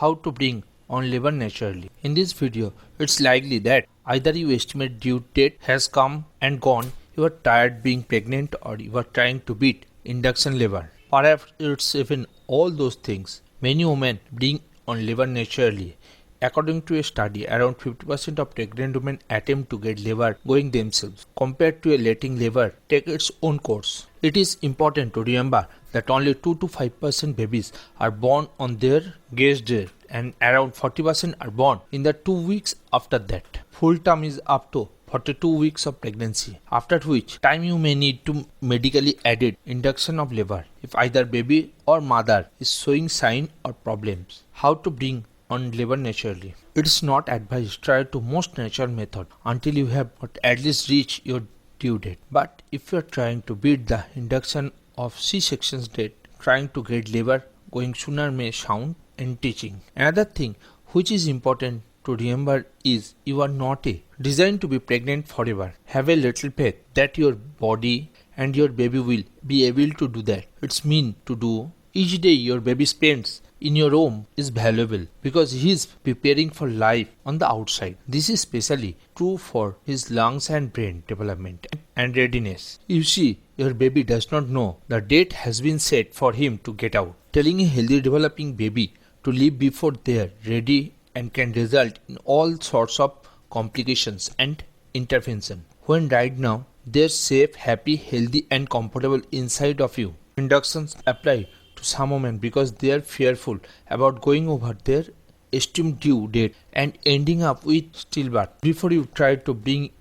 how to bring on labor naturally. In this video, it's likely that either your estimate due date has come and gone, you are tired being pregnant, or you are trying to beat induction labor. Perhaps it's even all those things. Many women bring on labor naturally. According to a study, around 50% of pregnant women attempt to get labor going themselves, compared to letting labor take its own course. It is important to remember that only 2 to 5% babies are born on their guess date, and around 40% are born in the 2 weeks after that. Full term is up to 42 weeks of pregnancy, after which time you may need to medically added induction of labor if either baby or mother is showing sign or problems. How to bring on labor naturally. It is not advised try to most natural method until you have at least reached your due date. But if you are trying to beat the induction of C-section's date, trying to get labor going sooner may sound and teaching. Another thing which is important to remember is you are not designed to be pregnant forever. Have a little faith that your body and your baby will be able to do that. It's mean to do. Each day your baby spends in your home is valuable because he is preparing for life on the outside. This is especially true for his lungs and brain development and readiness. You see, your baby does not know the date has been set for him to get out. Telling a healthy developing baby to leave before they are ready and can result in all sorts of complications and intervention. When right now they're safe, happy, healthy and comfortable inside of you. Inductions apply to some women because they are fearful about going over their esteemed due date and ending up with stillbirth. Before you try to bring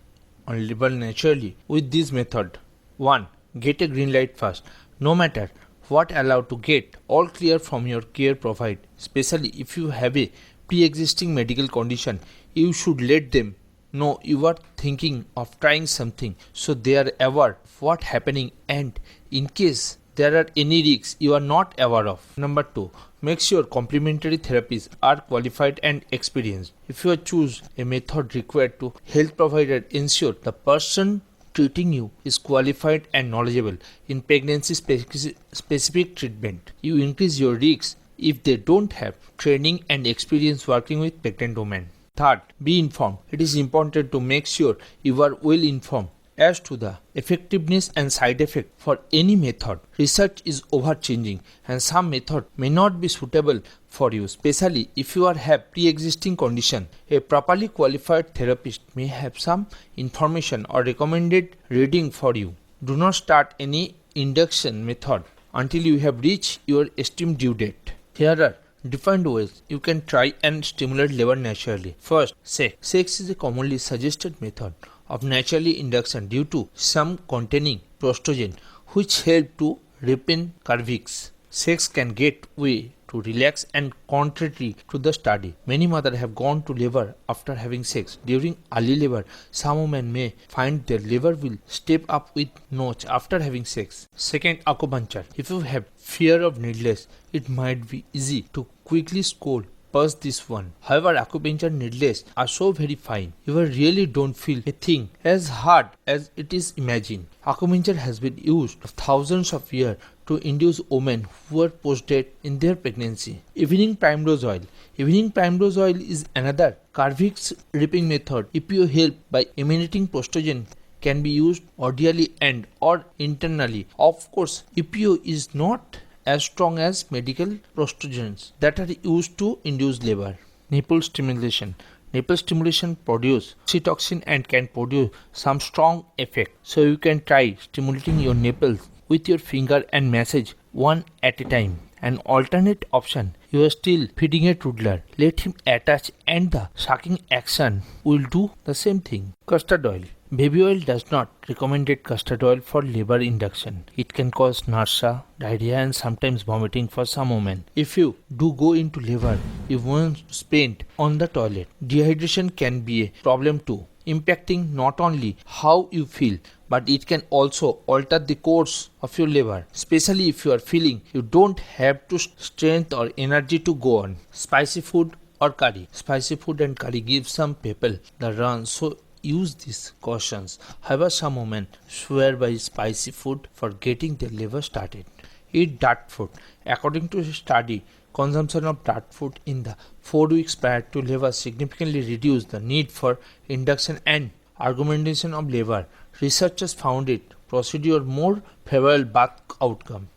on labor naturally with this method, 1. Get a green light first. No matter what, allowed to get all clear from your care provider, especially if you have a pre-existing medical condition. You should let them know you are thinking of trying something so they are aware of what's happening, and in case there are any risks you are not aware of. Number 2. Make sure complementary therapies are qualified and experienced. If you choose a method required to health provider, ensure the person treating you is qualified and knowledgeable in pregnancy specific treatment. You increase your risks if they don't have training and experience working with pregnant women. Third, be informed. It is important to make sure you are well informed as to the effectiveness and side effect for any method. Research is ever changing and some method may not be suitable for you, especially if you have pre-existing condition. A properly qualified therapist may have some information or recommended reading for you. Do not start any induction method until you have reached your esteemed due date. Here are different ways you can try and stimulate labor naturally. First, sex. Sex is a commonly suggested method of naturally induction due to some containing prostrogen which help to repel cervix. Sex can get way to relax, and contrary to the study, many mothers have gone to labor after having sex. During early labor, some women may find their labor will step up with notch after having sex. Second, acupuncture. If you have fear of needles, it might be easy to quickly scroll past this one. However, acupuncture needles are so very fine, you really don't feel a thing as hard as it is imagined. Acupuncture has been used for thousands of years to induce women who are post-date in their pregnancy. Evening primrose oil. Evening primrose oil is another cervix ripping method. EPO help by emanating prostrogen can be used orally and or internally. Of course, EPO is not as strong as medical prostrogens that are used to induce labor. Nipple stimulation. Nipple stimulation produce oxytocin and can produce some strong effect. So you can try stimulating your nipples with your finger and massage one at a time. An alternate option, you are still feeding a toddler. Let him attach and the sucking action will do the same thing. Custard oil. Baby oil does not recommended custard oil for labor induction. It can cause nausea, diarrhea and sometimes vomiting for some women. If you do go into labor, you won't spend on the toilet. Dehydration can be a problem too, impacting not only how you feel, but it can also alter the course of your labor, especially if you are feeling you don't have to strength or energy to go on. Spicy food or curry. Spicy food and curry give some people the run, so use these cautions. However, some women swear by spicy food for getting their liver started. Eat dark food. According to a study, consumption of dark food in the 4 weeks prior to labor significantly reduced the need for induction and augmentation of labor. Researchers found it procedure more favorable birth outcome.